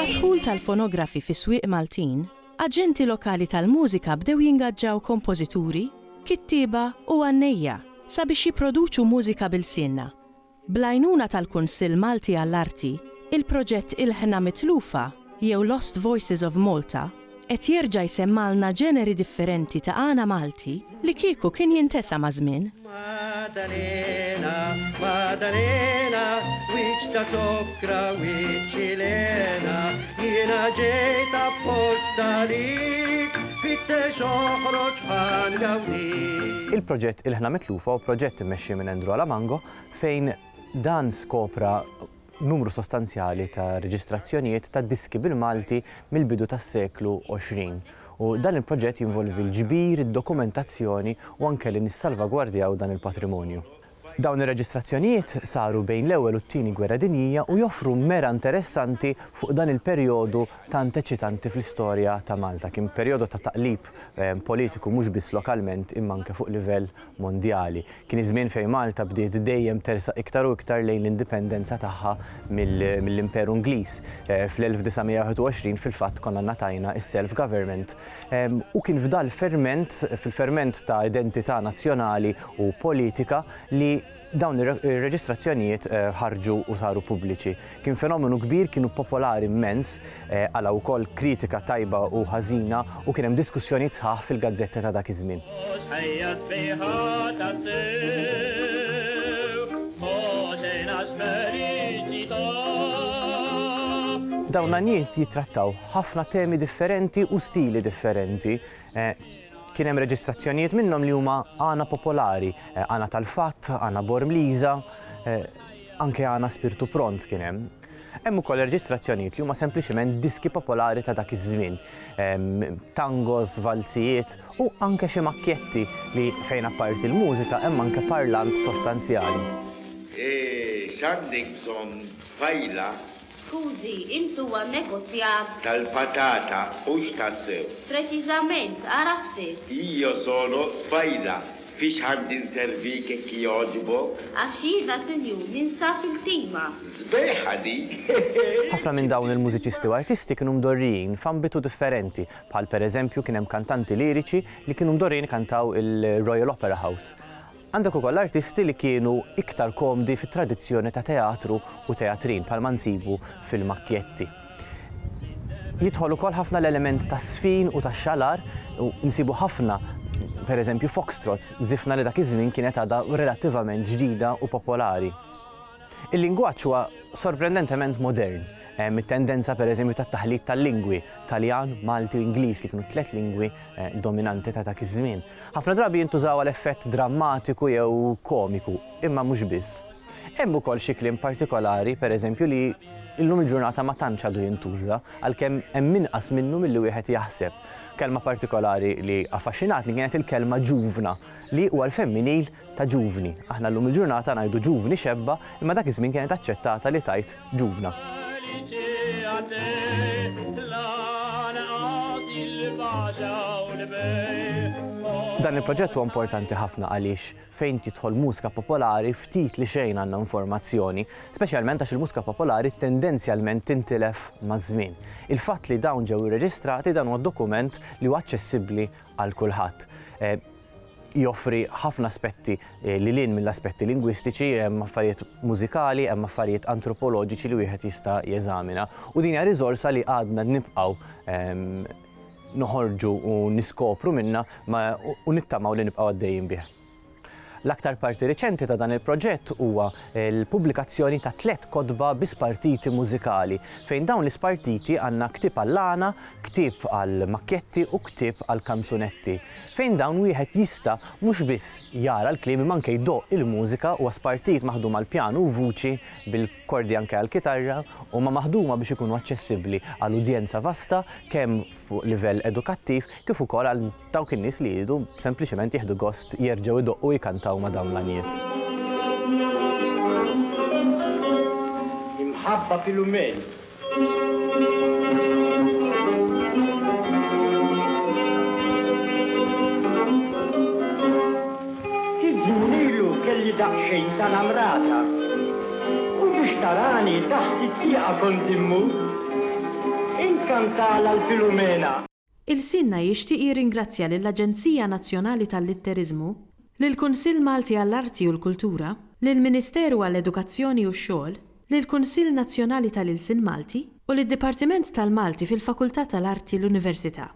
Madħul tal-fonografi fi swieq Maltin, aġenti lokali tal-mużika bdew jingaġġaw kompożituri, kittieba u għannejja sabiex jipproduċu mużika bil-sinna. Bl-għajnuna tal-Kunsill Malti għall-Arti, il-proġett Il-ħna Mitlufa jew Lost Voices of Malta qed jerġa' jsemmalna ġeneri differenti ta' għana Malti li kieku kien jintesa' ma' żmien. Maddalena, Maddalena, wiċċ ta' sokra, wiċċ Ilena, jiena ġejt apposta lik, fittex oħroġ bħal gawdik. Il-proġett Il-ħna Mitlufa u proġett immexxi minn Andrew Alamango fejn dan skopra numru sostanzjali ta' reġistrazzjonijiet ta' diski bil-Malti mill-bidu tas-seklu 20. U dan il-proġett jinvolvi l-ġbir, id-dokumentazzjoni u anke li nissalvagwardjaw dan il-patrimonju. Dawn ir-reġistrazzjonijiet saru bejn l-ewwel u t-tieni gwerra dinjija u joffru mera interessanti fuq dan il-perjodu tant eċitanti fl-istorja ta' Malta. Kien perjodu ta' taqlib politiku mhux biss lokalment imma anke fuq livell mondjali. Kien iż-żmien fejn Malta bdiet dejjem tersaq iktar u iktar lejn l-indipendenza tagħha mill-Imperu Ingliż. Fl-1921 fil-fatt konna ngħatajna is-self-government. U kien f'dal fil-ferment ta' identità nazzjonali u politika li dawn ir-reġistrazzjonijiet ħarġu u saru pubbliċi. Kien fenomenu kbir, kienu popolari immens, għala wkoll kritika tajba u ħażina u kien hemm diskussjonijiet sħaħ fil-gazzetti ta' dak iż-żmien. Dawn l-għanijiet jitrattaw ħafna temi differenti u stili differenti. Kien hemm reġistrazzjonijiet minnhom li huma għana popolari, għana tal-fatt, għana Bormliża, anke għana Spirtu Pront kien hemm. Hemm ukoll reġistrazzjonijiet li huma sempliċement diski popolari ta' dak iż-żmien, tangos, valzijiet u anke xi makkjetti li fejn apparti l-mużika hemm anke parlant sostanzjali. Sandingson fajla. Scusi, intu għan negozjat Tal-patata u x'tassew. Preċiżament, għarafti. Io sono fajla. Fix ħand intervik ki joġbok? Għaxiva, senjur, ninsaf il-tima. Zbeħa di. Ħafna minn dawn il-mużiċisti u artisti kienu mdorrijin f'ambitu differenti, bħal pereżempju kien hemm kantanti liriċi li kienu mdorrijin kantaw il-Royal Opera House. Għandek ukoll artisti li kienu iktar komdi fit-tradizzjoni ta' teatru u teatrin bħalma nsibu fil-makkjetti. Jidħol ukoll ħafna l-element ta' sfin u ta' xalar u nsibu ħafna, pereżempju foxtrots, żifna li dak iż-żmien kienet għadha relattivament ġdida u popolari. Il-lingwaġġ huwa sorprendentement modern. Mit-tendenza pereżempju tat-taħlit tal-lingwi, Taljan, Malti u Ingliż li kienu tliet lingwi dominanti ta' dak iż-żmien. Ħafna drabi jintużaw għal effett drammatiku jew komiku, imma mhux biss. Hemm ukoll xi kliem partikolari, pereżempju li llum il-ġurnata ma tantx għadu jintuża għalkemm hemm inqas minnu milli wieħed jaħseb. Kelma partikolari li affaxxinatni kienet il-kelma ġuvna li huwa l-femminil ta' ġuvni. Aħna llum il-ġurnata ngħidu ġuvni xebba, imma dak iż-żmien kienet aċċettata li tajt ġuvna. Dan il-proġett huwa importanti ħafna għaliex fejn tidħol mużika popolari ftit li xejn għandna informazzjoni, speċjalment għax il-mużika popolari tendenzjalment tintilef maż-żmien. Il-fatt li dawn ġew irreġistrati dan huwa dokument li huwa aċċessibbli għal kulħadd. Joffri ħafna aspetti li lin mill-aspetti lingwistiċi, hemm affarijiet mużikali, hemm affarijiet antropoloġiċi li wieħed jista' jeżamina. U din hija riżorsa li għadna nibqgħu noħorġu u niskopru minnha u nittamaw li nibqgħu għaddejjin bih. L-aktar parti riċenti ta' dan il-proġett huwa l-pubblikazzjoni ta' 3 kotba bi spartiti mużikali, fejn dawn l-ispartiti għandna ktieb għall-għana, ktieb għall-makketti u ktieb għall-kanzunetti. Fejn dawn wieħed jista' mhux biss jara l-kliem imma anke jdoq il-mużika u spartit maħdum għall-pjanu u vuċi bil-kordi anke għall-kitarra u ma maħduma biex ikunu aċċessibbli għall-udjenza vasta kemm fuq livell edukattiv kif ukoll għal dawk in-nies li jridu sempliċement jieħdu gost jerġgħu jdoqqu u jkantaw ma' dawn l-għanijiet. Imħabba fil-umel. Kidnilu kelli daqxejn tal-amrata u biex tarani taħt it-tieqa kont immut inkantala l-Filumena. Il-Sinna jixtieq jirringrazzja lill-Aġenzija Nazzjonali tal-Litterizmu, lill-Kunsill Malti għall-Arti u l-Kultura, lill-Ministeru għall-Edukazzjoni u x-Xogħol, lill-Kunsill Nazzjonali tal-Ilsien Malti u lid-Dipartiment tal-Malti fil-Fakultà tal-Arti l-Università.